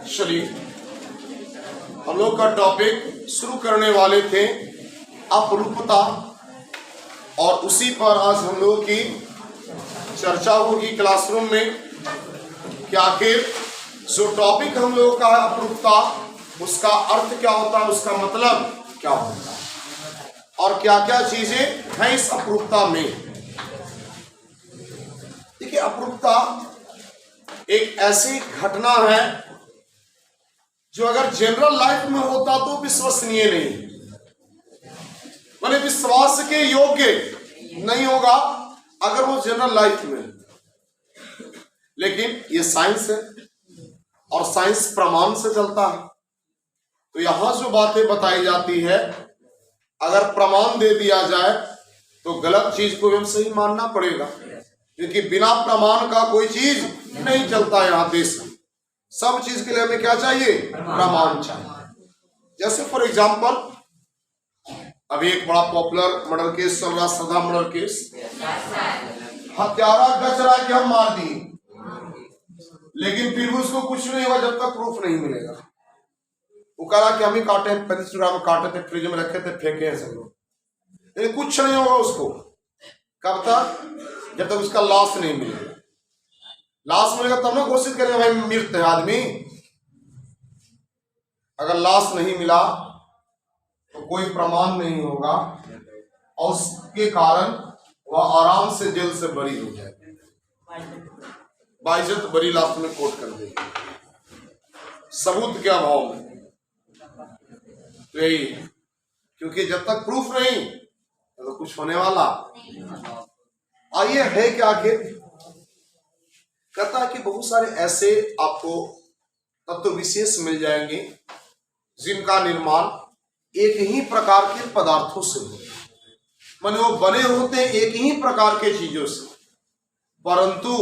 चलिए, हम लोग का टॉपिक शुरू करने वाले थे अपरूपता, और उसी पर आज हम लोगों की चर्चा होगी क्लासरूम में कि आखिर जो टॉपिक हम लोगों का है अपरूपता, उसका अर्थ क्या होता है, उसका मतलब क्या होता है और क्या क्या चीजें हैं इस अपरूपता में। देखिए, अपरूपता एक ऐसी घटना है जो अगर जनरल लाइफ में होता तो विश्वसनीय नहीं, माने विश्वास के योग्य नहीं होगा अगर वो जनरल लाइफ में। लेकिन ये साइंस है और साइंस प्रमाण से चलता है, तो यहां जो बातें बताई जाती है अगर प्रमाण दे दिया जाए तो गलत चीज को हम सही मानना पड़ेगा, क्योंकि बिना प्रमाण का कोई चीज नहीं चलता यहाँ देश में। सब चीज के लिए हमें क्या चाहिए? प्रमाण चाहिए। जैसे फॉर एग्जाम्पल, अभी एक बड़ा पॉपुलर मर्डर केस चल रहा, सदा मर्डर केस। हत्यारा गच रहा है कि हम मार दिए, लेकिन फिर भी उसको कुछ नहीं हुआ जब तक प्रूफ नहीं मिलेगा। वो कह रहा कि हम ही काटे, 35 ग्राम काटे थे, फ्रिज में रखे थे, फेंके हैं सब लोग, लेकिन कुछ नहीं होगा उसको। कब तक? जब तक उसका लाश नहीं मिलेगा। लाश मिलेगा तब ना घोषित करेंगे भाई मृत है आदमी। अगर लाश नहीं मिला तो कोई प्रमाण नहीं होगा और उसके कारण वह आराम से जेल से बरी हो जाएगी, बाइज्जत बरी लाश में कोर्ट कर देगी सबूत के अभाव में। तो यही, क्योंकि जब तक प्रूफ नहीं तो कुछ होने वाला। आइए, है क्या आखिर? कहता है कि बहुत सारे ऐसे आपको तत्व विशेष मिल जाएंगे जिनका निर्माण एक ही प्रकार के पदार्थों से होता है, माने वो बने होते हैं एक ही प्रकार के चीजों से, परंतु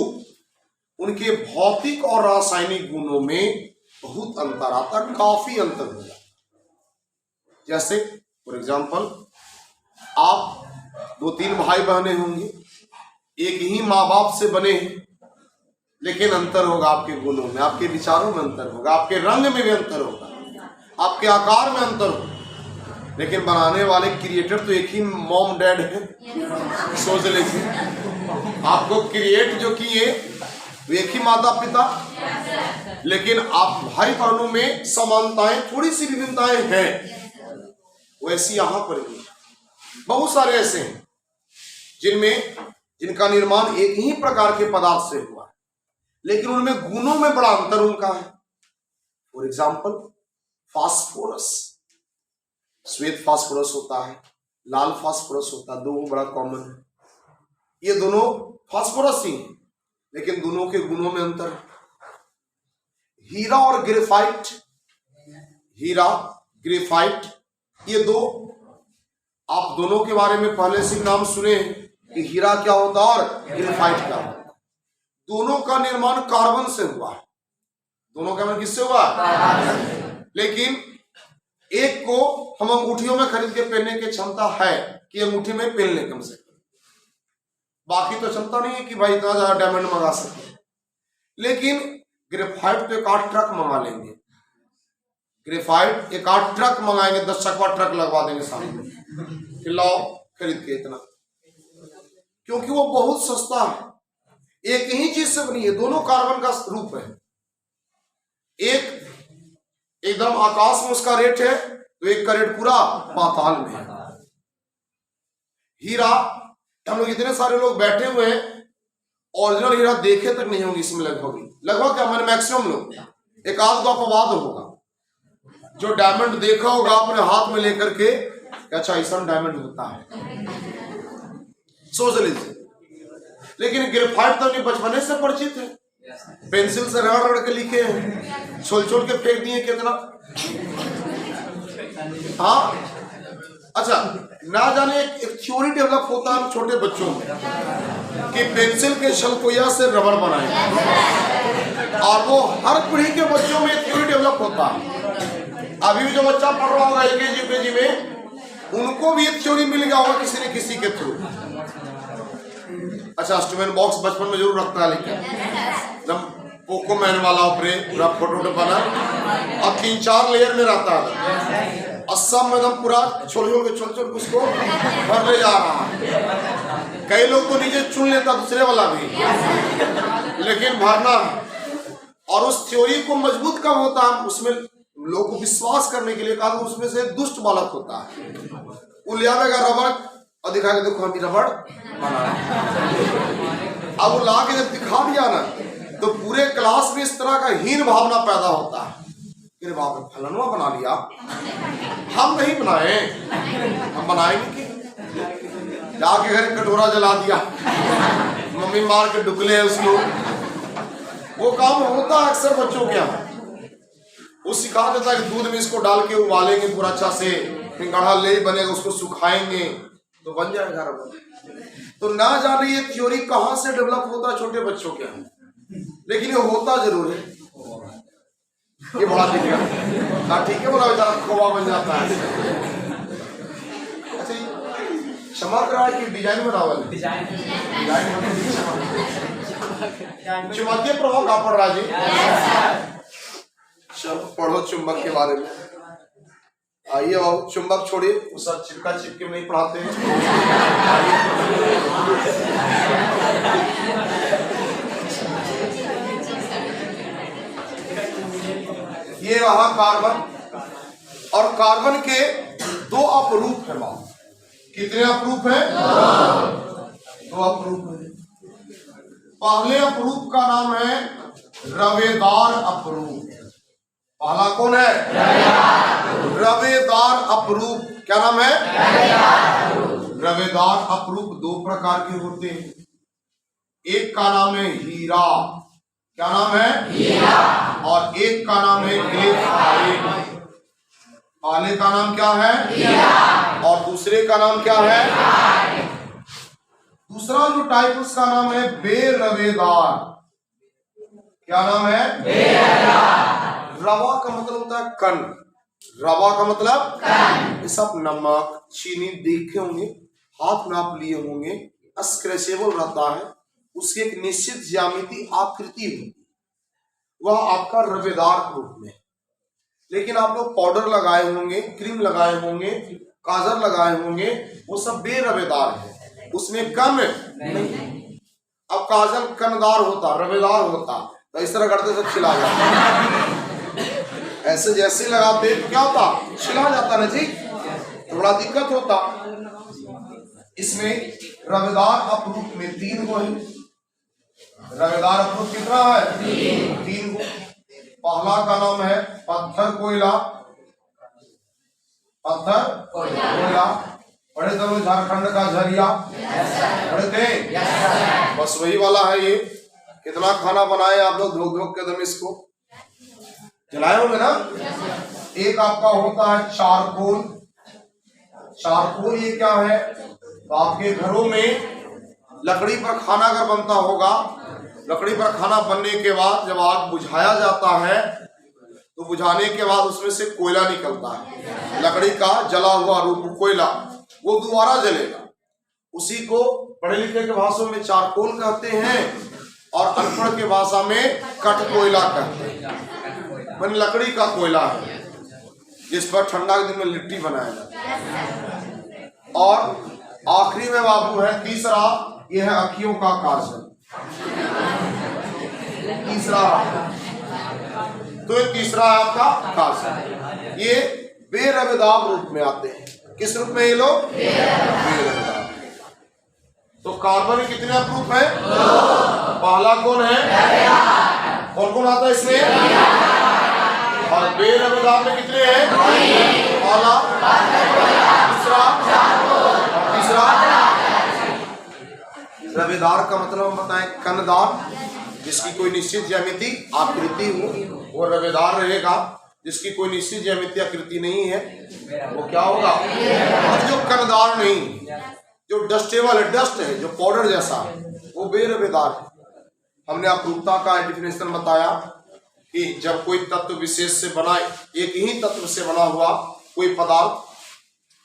उनके भौतिक और रासायनिक गुणों में बहुत अंतर आता है, काफी अंतर हो जाता है। जैसे फॉर एग्जाम्पल, आप 2-3 भाई बहने होंगे, एक ही माँ बाप से बने हैं, लेकिन अंतर होगा आपके गुणों में, आपके विचारों में अंतर होगा, आपके रंग में भी अंतर होगा, आपके आकार में अंतर होगा, लेकिन बनाने वाले क्रिएटर तो एक ही मॉम डैड है। सोच लीजिए, आपको क्रिएट जो किए वो एक ही माता पिता, लेकिन आप भाई बहनों में समानताएं, थोड़ी सी विभिन्नताएं हैं। वैसी यहां पर भी बहुत सारे ऐसे हैं जिनका निर्माण एक ही प्रकार के पदार्थ से हुआ है, लेकिन उनमें गुणों में बड़ा अंतर उनका है। फॉर एग्जाम्पल, फास्फोरस, श्वेत फास्फोरस होता है, लाल फास्फोरस होता है, दो बड़ा कॉमन है। ये दोनों फास्फोरस ही हैं, लेकिन दोनों के गुणों में अंतर है। हीरा और ग्रेफाइट, हीरा ग्रेफाइट, ये दो, आप दोनों के बारे में पहले से नाम सुने कि हीरा क्या होता है और ग्रेफाइट क्या होता है। दोनों का निर्माण कार्बन से हुआ है। दोनों का निर्माण किससे हुआ है? लेकिन एक को हम अंगूठियों में खरीद के पहनने की क्षमता है कि अंगूठी में पहन ले कम से कम, बाकी तो क्षमता नहीं है कि भाई इतना ज्यादा डायमंड मंगा सके। लेकिन ग्रेफाइट तो एक 8 ट्रक मंगा लेंगे, ग्रेफाइट एक 8 ट्रक मंगाएंगे, 10 चकवा ट्रक लगवा देंगे सामने कि लाओ खरीद के इतना, क्योंकि वो बहुत सस्ता है, एक ही चीज से बनी है, दोनों कार्बन का रूप है। एक एकदम आकाश में उसका रेट है, तो एक का रेट पूरा पाताल में है। हीरा, हम लोग इतने सारे लोग बैठे हुए हैं, ओरिजिनल हीरा देखे तक नहीं होंगे इसमें, लगभग क्या मैंने मैक्सिमम लोग, एक आध दो अपवाद होगा जो डायमंड देखा होगा अपने हाथ में लेकर के, अच्छा ऐसा डायमंड होता है, सोच लीजिए। लेकिन ग्रेफाइट तो अपने बचपने से परिचित है, पेंसिल से रगड़ रगड़ के लिखे हैं, छोड़ छोड़ के फेंक दिए कितना। हाँ, अच्छा, ना जाने एक थ्योरी डेवलप होता है छोटे बच्चों में कि पेंसिल के छलकोया से रबड़ बनाए, और वो हर पीढ़ी के बच्चों में थ्योरी डेवलप होता है। अभी भी जो बच्चा पढ़ रहा होगा LKG UKG में, उनको भी एक थ्योरी मिल गया होगा किसी न किसी के थ्रू। अच्छा, इंस्ट्रूमेंट बॉक्स बचपन में जरूर रखता है, लेकिन पोकोमैन वाला ऊपरे पूरा फोटो बना, अब 3-4 लेयर में रहता है, और सब में एकदम पूरा छोड़ उसको भर ले जा रहा है। कई लोग तो नीचे चुन लेता दूसरे वाला भी, लेकिन भरना है। और उस थ्योरी को मजबूत कब होता है, उसमें लोगों को विश्वास करने के लिए कहा, उसमें से दुष्ट बालक होता है, वो ले आवेगा रबड़ और दिखा के देखो हम रबड़ बना। अब वो ला के जब दिखा दिया ना, तो पूरे क्लास में इस तरह का हीन भावना पैदा होता है, फिर बाप रे फलनवा बना लिया, हम नहीं बनाए, हम बनाएंगे कि जाके घर कटोरा जला दिया, मम्मी मार के डुकले है उसको। वो काम होता है अक्सर बच्चों के यहाँ। वो सिखा देता है कि दूध में इसको डाल के उबालेंगे पूरा अच्छा से, फिर गाढ़ा ले बनेगा, उसको सुखाएंगे तो बन जाएगा रबड़। तो ना जाने ये थ्योरी कहाँ से डेवलप होता है छोटे बच्चों के यहाँ, लेकिन ये होता जरूर है। ये बड़ा ठीक है, हाँ ठीक है, बोला बेचारा खोवा बन जाता है। अच्छा चमक रहा है कि डिजाइन बनावल, डिजाइन चुंबकीय प्रभाव कहाँ पड़ रहा है जी? चलो पढ़ो चुंबक के बारे में। आइए और चुंबक छोड़िए, उस चिपका चिपके नहीं पढ़ाते हैं। ये रहा कार्बन, और कार्बन के 2 अपरूप है। बात कितने अपरूप है? 2 अपरूप है। पहले अपरूप का नाम है रवेदार अपरूप। पहला कौन है? रवेदार अपरूप। क्या नाम है? रवेदार अपरूप 2 प्रकार के होते हैं। एक का नाम है हीरा। क्या नाम है? हीरा। और एक का नाम है ग्रेफाइट। पहले का नाम क्या है? हीरा। और दूसरे का नाम क्या है? दूसरा जो टाइप उसका नाम है बेरवेदार। क्या नाम है? बेरवेदार। रवा का मतलब होता है कण। रवा का मतलब कण। सब नमक चीनी देखे होंगे, हाथ में आप लिए होंगे, स्क्रैचेबल रहता है, उसकी एक निश्चित ज्यामिति आकृति होती है, वह आपका रवेदार रूप में। लेकिन आप लोग पाउडर लगाए होंगे, क्रीम लगाए होंगे, काजल लगाए होंगे, वो सब बेरवेदार है, उसमें कण नहीं। अब काजल कणदार होता, रवेदार होता, तो इस तरह करते सब छिला जाता। ऐसे जैसे लगाते तो क्या होता? छिला जाता ना जी, तो बड़ा दिक्कत होता। इसमें रवेदार अपरूप में 3 गो है। रवेदार अपरूप कितना है? 3 गो। पहला का नाम है पत्थर कोयला। पत्थर कोयला पढ़े थे झारखंड का झरिया, पढ़े थे? बस वही वाला है ये। कितना खाना बनाए आप लोग, धोख धोख के दम इसको जलाए होंगे ना। एक आपका होता है चारकोल। चारकोल ये क्या है? तो आपके घरों में लकड़ी पर खाना अगर बनता होगा, लकड़ी पर खाना बनने के बाद जब आग बुझाया जाता है, तो बुझाने के बाद उसमें से कोयला निकलता है, लकड़ी का जला हुआ रूप कोयला, वो दोबारा जलेगा। उसी को पढ़े लिखे के भाषा में चारकोल कहते हैं, और अनपढ़ के भाषा में कट कोयला कहते हैं। मन लकड़ी का कोयला है जिस पर ठंडा के दिन में लिट्टी बनाया जाता है। और आखिरी में बाबू है तीसरा, यह है अखियों का काजल। तीसरा, तो ये तीसरा है आपका काजल। ये बेरवेदार रूप में आते हैं। किस रूप में ये लोग? बेरवेदार। तो कार्बन कितने अपरूप है? पहला कौन है? कौन कौन आता है इसमें? और बेरवेदार में कितने हैं? पहला, दूसरा और तीसरा। रवेदार का मतलब हम बताएं कणदार, जिसकी कोई निश्चित ज्यामिति आकृति हो, वो रवेदार रहेगा। जिसकी कोई निश्चित ज्यामिति आकृति नहीं है वो क्या होगा? और जो कणदार नहीं, जो डस्टेबल है, डस्ट है, जो पाउडर जैसा, वो बेरवेदार है। हमने अपरूपता का डेफिनेशन बताया कि जब कोई तत्व विशेष से बना, एक ही तत्व से बना हुआ कोई पदार्थ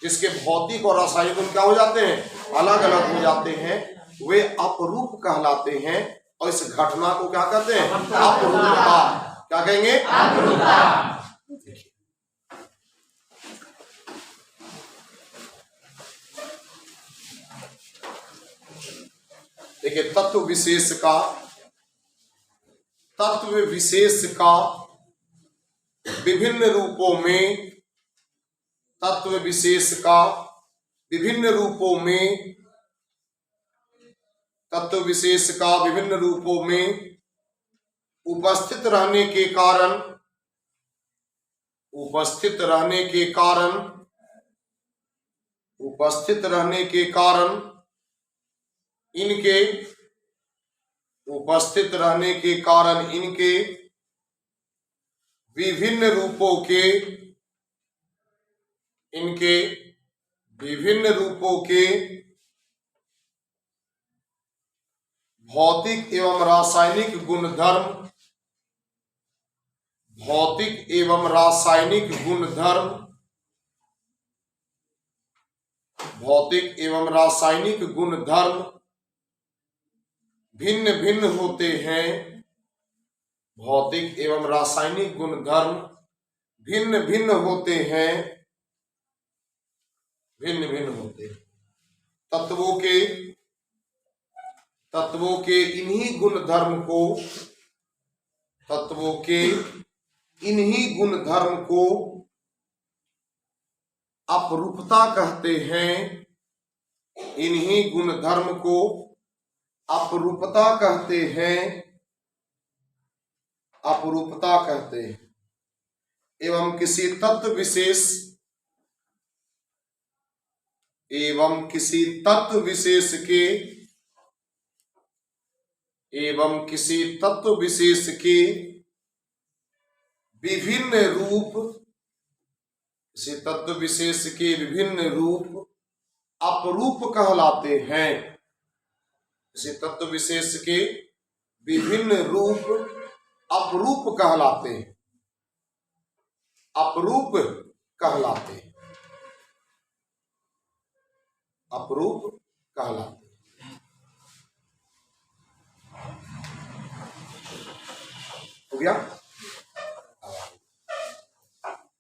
जिसके भौतिक और रासायनिक गुण क्या हो जाते हैं? अलग अलग हो जाते हैं, वे अपरूप कहलाते हैं। और इस घटना को क्या कहते हैं? अपरूपता। क्या कहेंगे? अपरूपता। देखिए, तत्व विशेष का विभिन्न रूपों में, तत्व विशेष का विभिन्न रूपों में, तत्व विशेष का विभिन्न रूपों में उपस्थित रहने के कारण, उपस्थित रहने के कारण, उपस्थित रहने के कारण, इनके उपस्थित रहने के कारण इनके विभिन्न रूपों के, इनके विभिन्न रूपों के भौतिक एवं रासायनिक गुणधर्म, भौतिक एवं रासायनिक गुणधर्म, भौतिक एवं रासायनिक गुणधर्म भिन्न भिन्न होते हैं। भौतिक एवं रासायनिक गुणधर्म भिन्न भिन्न होते हैं, भिन्न भिन्न होते हैं। तत्वों के इन्हीं गुणधर्म को, तत्वों के इन्हीं गुणधर्म को अपरूपता कहते हैं। इन्हीं गुणधर्म को अपरूपता कहते हैं, अपरूपता कहते हैं। एवं किसी तत्व विशेष, एवं किसी तत्व विशेष के, एवं किसी तत्व विशेष के विभिन्न रूप, किसी तत्व विशेष के विभिन्न रूप अपरूप कहलाते हैं। किसी तत्व विशेष के विभिन्न रूप अपरूप कहलाते हैं, अपरूप कहलाते हैं, अपरूप कहलाते हैं। हो गया?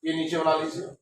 ये नीचे बना लीजिए।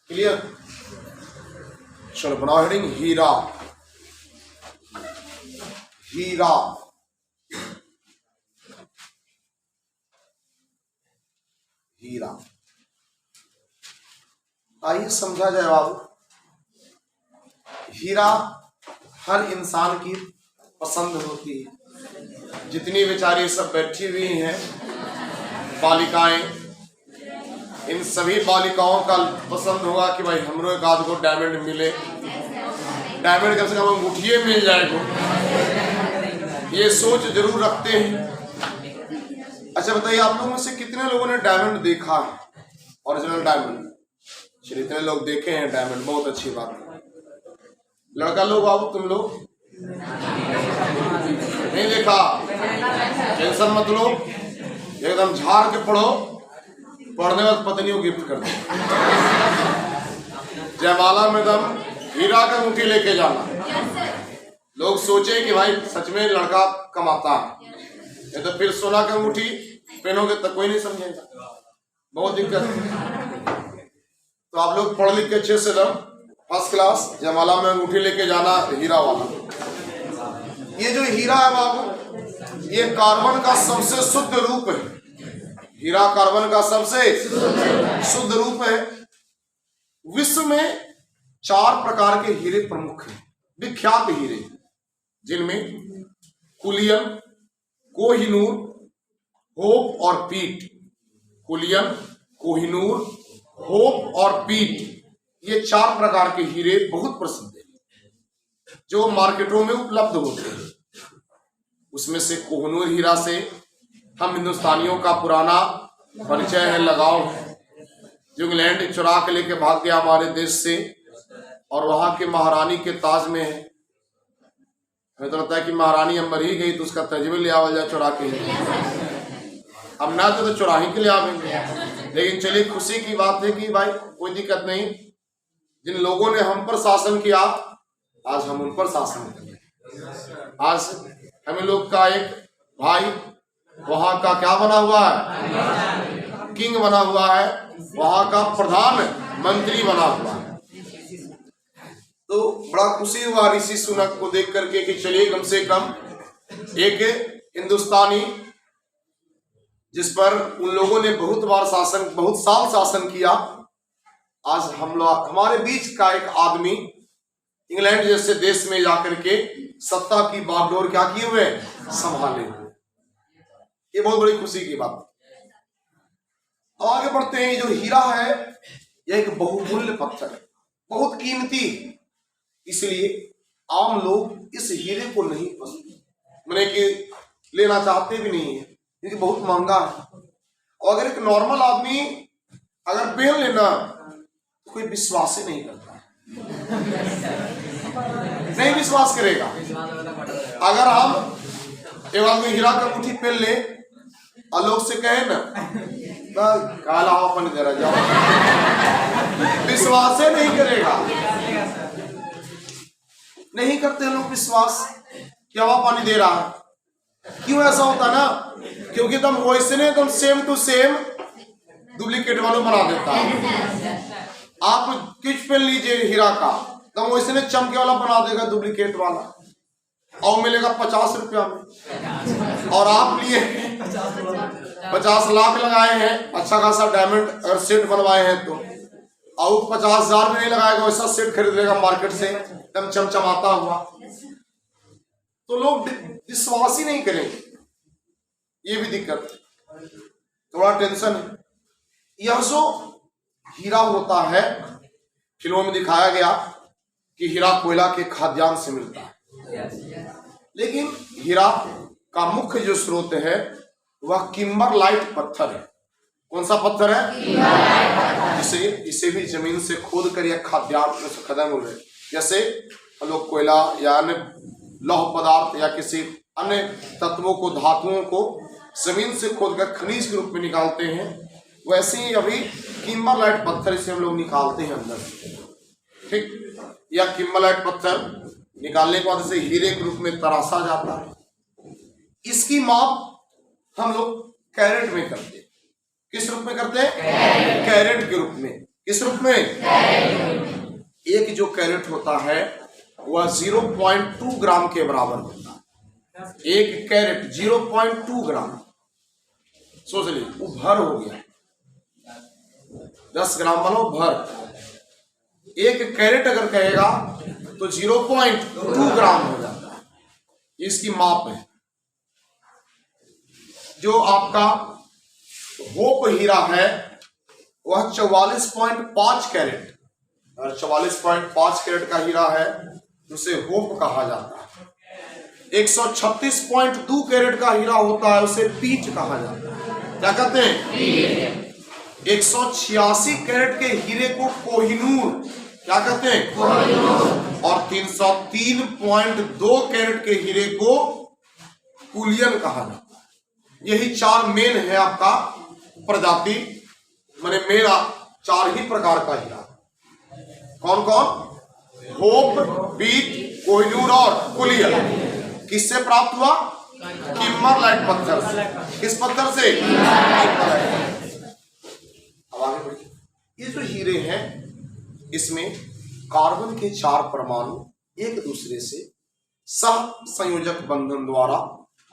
क्लियर? चलो बनाओ हेडिंग हीरा, हीरा, हीरा। आइए समझा जाए बाबू। हीरा हर इंसान की पसंद होती है। जितनी बेचारी सब बैठी हुई हैं बालिकाएं, इन सभी बालिकाओं का पसंद होगा कि भाई हमरो एक आध को डायमंड मिले, डायमंड कम से कम अंगूठिए मिल जाएगा, ये सोच जरूर रखते हैं। अच्छा बताइए, आप लोगों में से कितने लोगों ने डायमंड देखा है? Original diamond? चलिए, इतने लोग देखे हैं डायमंड, बहुत अच्छी बात है। लड़का लोग आओ, तुम लोग नहीं देखा? टेंशन मत लो, एकदम झाड़ के पढ़ो, पढ़ने वक्त पत्नी को गिफ्ट कर दो। जयमाला में दम हीरा का अंगूठी लेके जाना। लोग सोचे कि भाई सच में लड़का कमाता है, ये तो फिर सोना का अंगूठी पहनोगे तो कोई नहीं समझेगा, बहुत दिक्कत है। तो आप लोग पढ़ लिख के अच्छे से दम फर्स्ट क्लास जयमाला में अंगूठी लेके जाना हीरा वाला। ये जो हीरा है बाबू, ये कार्बन का सबसे शुद्ध रूप है। हीरा कार्बन का सबसे शुद्ध रूप है। विश्व में 4 प्रकार के हीरे प्रमुख हैं, विख्यात हीरे, जिनमें कुलियन, कोहिनूर, होप और पीट। कुलियन, कोहिनूर, होप और पीट, ये 4 प्रकार के हीरे बहुत प्रसिद्ध हैं जो मार्केटों में उपलब्ध होते हैं। उसमें से कोहिनूर हीरा से हम हिंदुस्तानियों का पुराना परिचय है, लगाव है, जो इंग्लैंड चुरा के लेके भाग गया हमारे देश से और वहां के महारानी के ताज में है। हमें तो लगता है कि महारानी अब मर ही गई तो उसका तजबे ले आवल जाए चुरा के। हम ना तो चुरा ही के ले आवेंगे, लेकिन चलिए खुशी की बात है कि भाई कोई दिक्कत नहीं, जिन लोगों ने हम पर शासन किया आज हम उन पर शासन करें। आज हमें लोग का एक भाई वहां का क्या बना हुआ है, किंग बना हुआ है, वहां का प्रधानमंत्री बना हुआ है। तो बड़ा खुशी हुआ ऋषि सुनक को देख करके कि चलिए कम से कम एक हिंदुस्तानी जिस पर उन लोगों ने बहुत बार शासन, बहुत साल शासन किया, आज हम लोग हमारे बीच का एक आदमी इंग्लैंड जैसे देश में जाकर के सत्ता की बागडोर क्या किए हुए संभाले हुए, ये बहुत बड़ी खुशी की बात। अब आगे बढ़ते हैं। जो हीरा है यह एक बहुमूल्य पत्थर है, बहुत कीमती, इसलिए आम लोग इस हीरे को नहीं पसंद मैंने कि लेना चाहते भी नहीं है, क्योंकि बहुत महंगा है। और अगर एक नॉर्मल आदमी अगर पहन लेना तो कोई विश्वास ही नहीं करता, नहीं विश्वास करेगा। अगर हम एक आदमी हीरा का अंगूठी पहन ले और लोग से कहे ना काला हवा पानी दे रहा जाओ, विश्वास ही नहीं करेगा। नहीं करते लोग विश्वास कि हवा पानी दे रहा है। क्यों ऐसा होता ना, क्योंकि तुम वैसे तुम सेम टू सेम डुप्लीकेट वालों बना देता है। आप कुछ पहन लीजिए हीरा का, तुम वैसे चमके वाला बना देगा डुप्लीकेट वाला, और मिलेगा 50 रुपया में। और आप लिए 50 लाख लगाए हैं, अच्छा खासा डायमंड अगर सेट बनवाए हैं तो, और 50,000 में नहीं लगाएगा, वैसा सेट खरीद लेगा मार्केट से एकदम चमचमाता हुआ, तो लोग विश्वास ही नहीं करेंगे। ये भी दिक्कत है, थोड़ा टेंशन है। यह जो हीरा होता है, फिल्मों में दिखाया गया कि हीरा कोयला के खाद्यान्न से मिलता है, लेकिन हीरा का मुख्य जो स्रोत है वह किम्बरलाइट पत्थर है। कौन सा पत्थर है? इसे भी जमीन से खोद कर या खाद्यान्न से खदान बोल रहे, जैसे हम लोग कोयला या अन्य लौह पदार्थ या किसी अन्य तत्वों को, धातुओं को जमीन से खोदकर खनिज के रूप में निकालते हैं, वैसे ही अभी किम्बरलाइट पत्थर इसे हम लोग निकालते हैं अंदर से, ठीक। या किम्बरलाइट पत्थर निकालने के बाद इसे हीरे के रूप में तराशा जाता है। इसकी माप हम लोग कैरेट में करते हैं। किस रूप में करते हैं? कैरेट के रूप में। किस रूप में? एक जो कैरेट होता है वह 0.2 ग्राम के बराबर होता है। एक कैरेट 0.2 ग्राम, सोच लीजिए वो भर हो गया, 10 ग्राम वाला भर। एक कैरेट अगर कहेगा तो 0.2 ग्राम हो जाता है। इसकी माप है। जो आपका होप हीरा है वह 44.5 कैरेट, और 44.5 कैरेट का हीरा है उसे होप कहा जाता है। 136.2 कैरेट का हीरा होता है उसे पीट कहा जाता है। क्या कहते हैं? 186 कैरेट के हीरे को कोहिनूर, क्या कहते हैं? कोहिनूर। और 303.2 कैरेट के हीरे को कुलियन कहा जाता है। यही 4 मेन है आपका प्रजाति, माने मेरा 4 ही प्रकार का हीरा। कौन कौन? होप, बीट, कोहिनूर और कुलियर। किससे प्राप्त हुआ? किम्बरलाइट पत्थर से। किस पत्थर से? अब आगे बढ़िए। ये जो हीरे हैं इसमें कार्बन के 4 परमाणु एक दूसरे से सह संयोजक बंधन द्वारा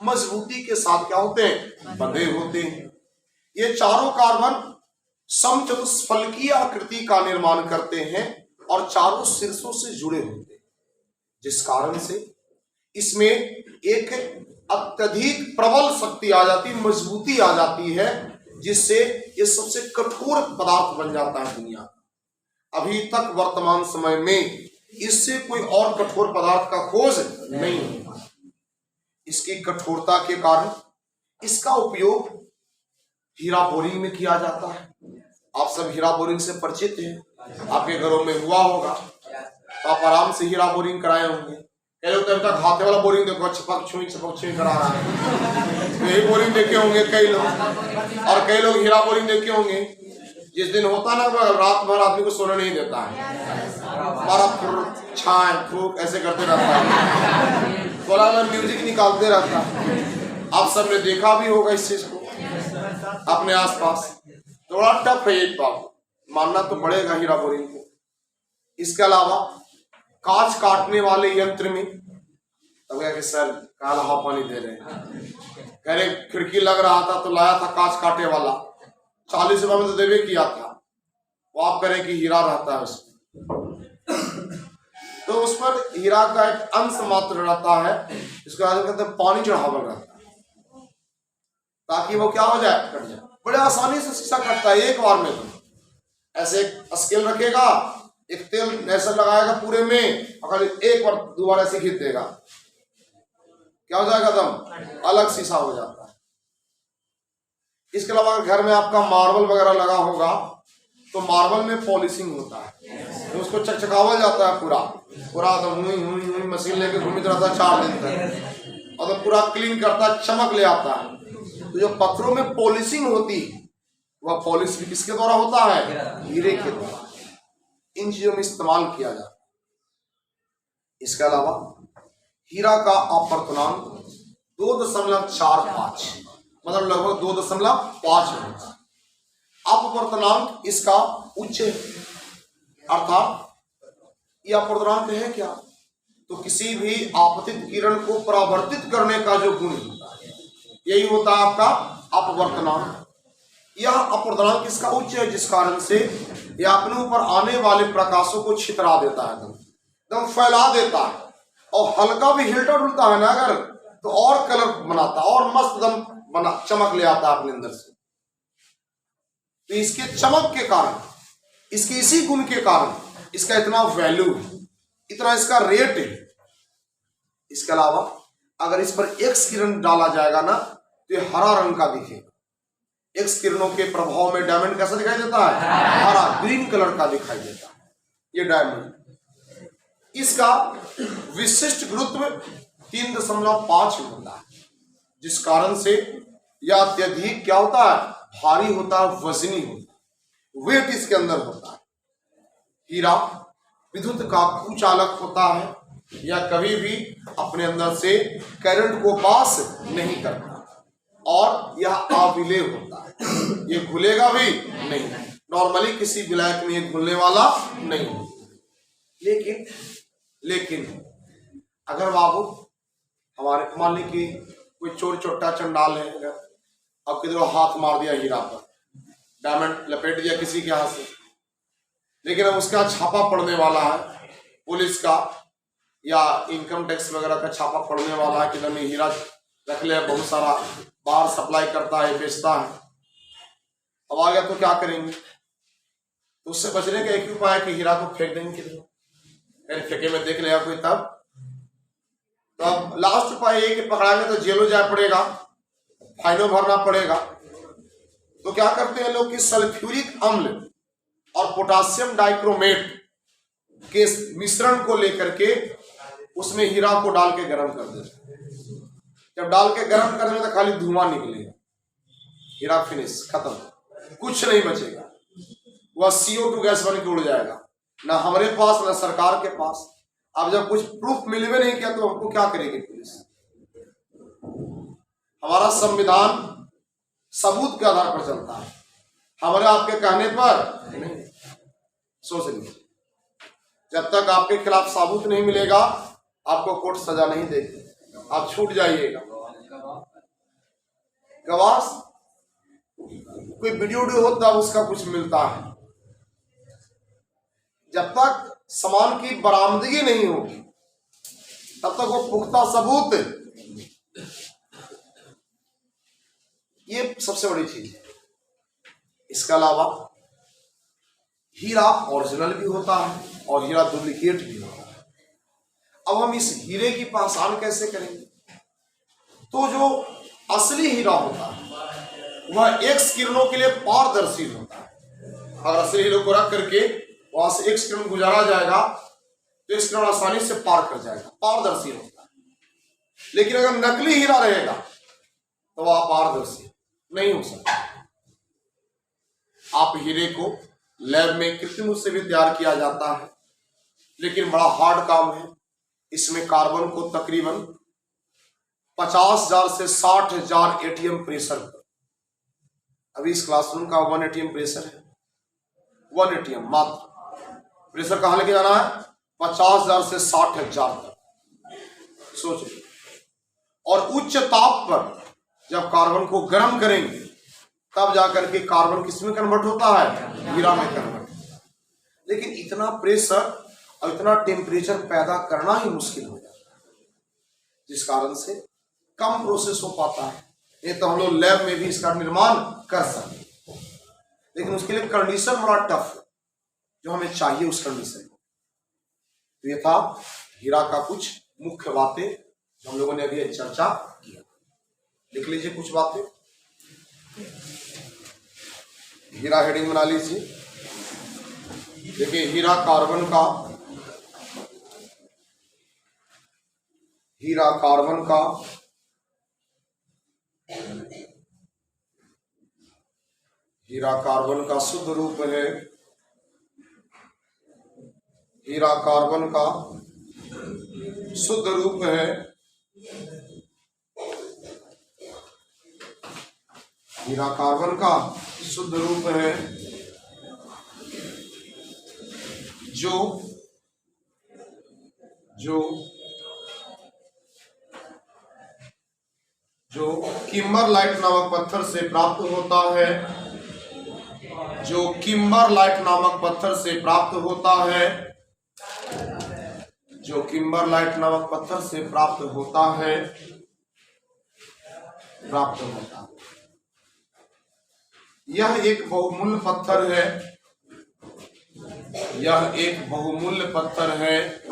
मजबूती के साथ क्या होते हैं? बंधे होते हैं। ये चारों कार्बन समचतुष्फलकीय आकृति का निर्माण करते हैं और चारों शीर्षों से जुड़े होते हैं, जिस कारण से इसमें एक अत्यधिक प्रबल शक्ति आ जाती, मजबूती आ जाती है, जिससे ये सबसे कठोर पदार्थ बन जाता है दुनिया का। अभी तक वर्तमान समय में इससे कोई और कठोर पदार्थ का खोज नहीं हुआ। इसकी कठोरता के कारण इसका उपयोग हीरा बोरिंग में किया जाता है। आप सब हीरा बोरिंग से परिचित हैं, आपके घरों में हुआ होगा, तो आप आराम से हीरा बोरिंग कराए होंगे। कई लोग तब तक हाथे वाला बोरिंग देखो छपक छुई करा रहा है, यही बोरिंग देखे होंगे कई लोग। और कई लोग हीरा बोरिंग देखे होंगे, जिस दिन होता ना रात भर आदमी को सोने नहीं देता है, हमारा छाए फूक ऐसे करते रहता है, थोड़ा में म्यूजिक निकालते रहता है। आप सबने देखा भी होगा इस चीज को अपने आसपास। थोड़ा टफ है ये बात, मानना तो पड़ेगा हीरा बोरिंग को। इसके अलावा कांच काटने वाले यंत्र में तब क्या कि सर काला हवा पानी दे रहे हैं, कह रहे खिड़की लग रहा था तो लाया था कांच काटे वाला, 40 रुपए में तो देवे किया था, वो आप करें कि हीरा रहता है उसमें, तो उस पर हीरा का एक अंश मात्र रहता है, इसको कहते हैं पानी चढ़ावल रहता है, ताकि वो क्या हो जाए? कट जाए। बड़े आसानी से शीशा कटता है एक बार में। तो ऐसे एक स्केल रखेगा, एक तेल ऐसा लगाएगा पूरे में, अगर एक बार दोबारा ऐसे खींच देगा, क्या हो जाएगा? दम अलग शीशा हो जाता है। इसके अलावा घर में आपका मार्बल वगैरह लगा होगा तो मार्बल में पॉलिशिंग होता है, तो उसको चकचकावल जाता है पूरा एकदम हुई मशीन लेके घूमित रहता है 4 दिन तक, और तो पूरा क्लीन करता है, चमक ले आता है। तो जो पत्थरों में पॉलिशिंग होती है वह पॉलिश भी किसके द्वारा होता है? हीरे के द्वारा। इन चीजों में इस्तेमाल किया जाता है। इसके अलावा हीरा का अपवर्तनांक 2.45 मतलब लगभग 2.5 है। अपवर्तनांक इसका उच्च है, अर्थात यह अपवर्तनांक है क्या? तो किसी भी आपतित किरण को परावर्तित करने का जो गुण होता है यही होता है आपका अपवर्तनांक। यह अपवर्तनांक इसका उच्च है, जिस कारण से यह अपने ऊपर आने वाले प्रकाशों को छितरा देता है, एकदम फैला देता है, और हल्का भी हिलता डुलता है ना अगर, तो और कलर बनाता है, और मस्त दम बना चमक ले आता है अपने अंदर से। तो इसके चमक के कारण, इसके इसी गुण के कारण इसका इतना वैल्यू है, इतना इसका रेट है। इसके अलावा अगर इस पर एक्स किरण डाला जाएगा ना तो ये हरा रंग का दिखेगा। एक्स किरणों के प्रभाव में डायमंड कैसा दिखाई देता है? हरा, ग्रीन कलर का दिखाई देता है ये डायमंड। इसका विशिष्ट गुरुत्व 3.5 होता है, जिस कारण से यह अत्यधिक क्या होता है? भारी होता है, वजनी होता है, वेट इसके अंदर होता है। हीरा विद्युत का कुचालक होता है, या कभी भी अपने अंदर से करंट को पास नहीं करता, और यह अविलेय होता है, ये घुलेगा भी नहीं। नॉर्मली किसी विलायक में ये घुलने वाला नहीं। लेकिन अगर बाबू हमारे मान ली कि कोई चोर चोट्टा चंडाल है, अगर अब किधर हाथ मार दिया हीरा पर, डायमंड लपेट दिया किसी के हाथ से, लेकिन अब उसका छापा पड़ने वाला है, पुलिस का या इनकम टैक्स वगैरह का छापा पड़ने वाला है कि नहीं हीरा रख ले, बहुत सारा बाहर सप्लाई करता है, बेचता है। अब आ गया तो क्या करेंगे? तो उससे बचने का एक ही उपाय है कि हीरा को फेंक देंगे किधर, कहीं फेंके में देख लेगा कोई तब। तो अब लास्ट उपाय ये कि पकड़ाएंगे तो जेलों जाना पड़ेगा, फाइनों भरना पड़ेगा। तो क्या करते हैं लोग कि सल्फ्यूरिक अम्ल और पोटासियम डाइक्रोमेट के मिश्रण को लेकर के उसमें हीरा को डाल के गर्म कर देते हैं। जब डाल के गर्म करेंगे तो खाली धुआं निकलेगा, हीरा फिनिश, खत्म, कुछ नहीं बचेगा, वह CO2 गैस बन के उड़ जाएगा। ना हमारे पास ना सरकार के पास। अब जब कुछ प्रूफ मिलवे नहीं किया तो हमको क्या करेगी पुलिस? हमारा संविधान सबूत के आधार पर चलता है, हमारे आपके कहने पर नहीं। सोच लीजिए, जब तक आपके खिलाफ सबूत नहीं मिलेगा आपको कोर्ट सजा नहीं देगी, आप छूट जाइएगा। गवाह कोई वीडियो होता है उसका कुछ मिलता है, जब तक सामान की बरामदगी नहीं होगी तब तक वो पुख्ता सबूत, ये सबसे बड़ी चीज है। इसके अलावा हीरा ओरिजिनल भी होता है और हीरा डुप्लीकेट भी होता है। अब हम इस हीरे की पहचान कैसे करेंगे? तो जो असली हीरा होता है वह एक्स किरणों के लिए पारदर्शी होता है। अगर असली हीरे को रख करके वहां से एक्स किरण गुजारा जाएगा तो एक्स किरण आसानी से पार कर जाएगा, पारदर्शी होता है। लेकिन अगर नकली हीरा रहेगा तो वह पारदर्शी नहीं हो सकता। आप हीरे को लैब में कृत्रिम रूप से भी तैयार किया जाता है, लेकिन बड़ा हार्ड काम है। इसमें कार्बन को तकरीबन 50,000 से 60,000 एटीएम प्रेशर पर, अभी इस क्लासरूम का 1 एटीएम प्रेशर है, 1 एटीएम मात्र प्रेशर कहां लेके जाना है? 50,000 से 60,000 तक। सोचिए, और उच्च ताप पर जब कार्बन को गर्म करेंगे तब जाकर के कार्बन किस में कन्वर्ट होता है? हीरा में कन्वर्ट। लेकिन इतना प्रेशर और इतना टेम्परेचर पैदा करना ही मुश्किल हो जाता है, जिस कारण से कम प्रोसेस हो पाता है। ये तो हम लोग लैब में भी इसका निर्माण कर सकते हैं, लेकिन उसके लिए कंडीशन बड़ा टफ है, जो हमें चाहिए उस कंडीशन में। तो ये था हीरा का कुछ मुख्य बातें जो हम लोगों ने अभी चर्चा किया। लिख लीजिए कुछ बातें, हीरा हेडिंग बना लीजिए। देखिए, हीरा कार्बन का, हीरा कार्बन का हीरा कार्बन का शुद्ध रूप है। हीरा कार्बन का शुद्ध रूप है। हीरा कार्बन का शुद्ध रूप है जो किम्बरलाइट नामक पत्थर से प्राप्त होता है, जो किम्बरलाइट नामक पत्थर से प्राप्त होता है, जो किम्बरलाइट नामक पत्थर से प्राप्त होता है। यह एक बहुमूल्य पत्थर है, यह एक बहुमूल्य पत्थर है,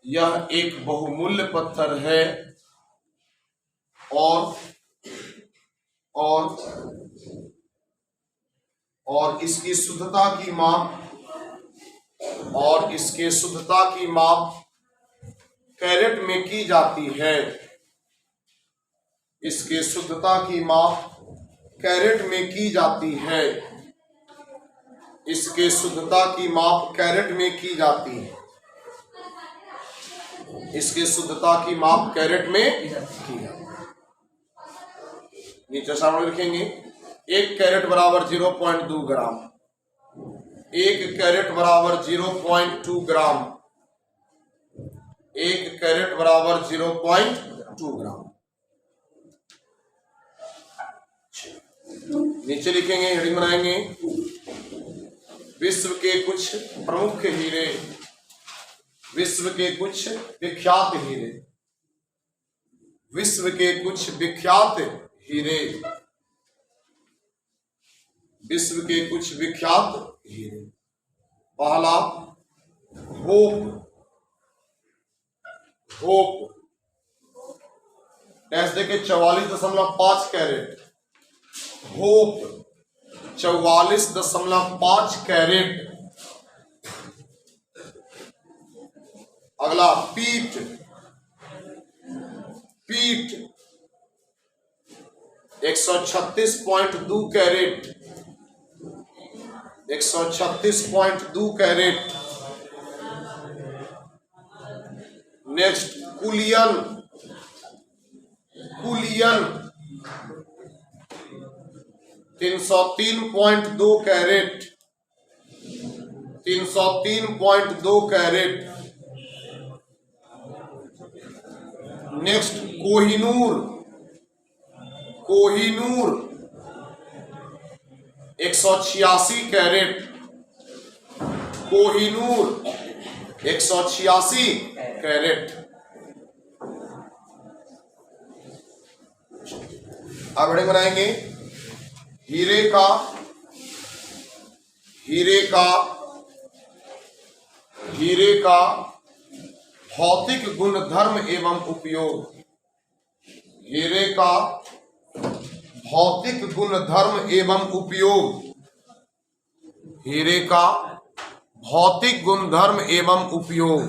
यह एक बहुमूल्य पत्थर है और इसकी शुद्धता की माप कैरेट में की जाती है। इसके शुद्धता की माप कैरेट में की जाती है। इसके शुद्धता की माप कैरेट में की जाती है। इसके शुद्धता की माप कैरेट में की जाती है। नीचे सामने लिखेंगे 1 कैरेट बराबर 0.2 ग्राम। 1 कैरेट बराबर 0.2 ग्राम। 1 कैरेट बराबर 0.2 ग्राम। नीचे लिखेंगे, हेडिंग बनाएंगे, विश्व के कुछ प्रमुख हीरे, विश्व के कुछ विख्यात हीरे, विश्व के कुछ विख्यात हीरे, विश्व के कुछ विख्यात हीरे। पहला होप टेस्ट देखे 44.5 कैरेट। Hope 44.5 carat. अगला Pitt 136.2 carat. 136.2 carat. Next Cullinan, Cullinan 303.2 carat, 303.2 carat. Next Kohinoor, Kohinoor 186 carat, Kohinoor 186 carat. अब हेडिंग बनाएंगे हीरे का, हीरे का, हीरे का भौतिक गुणधर्म एवं उपयोग, हीरे का भौतिक गुणधर्म एवं उपयोग, हीरे का भौतिक गुणधर्म एवं उपयोग।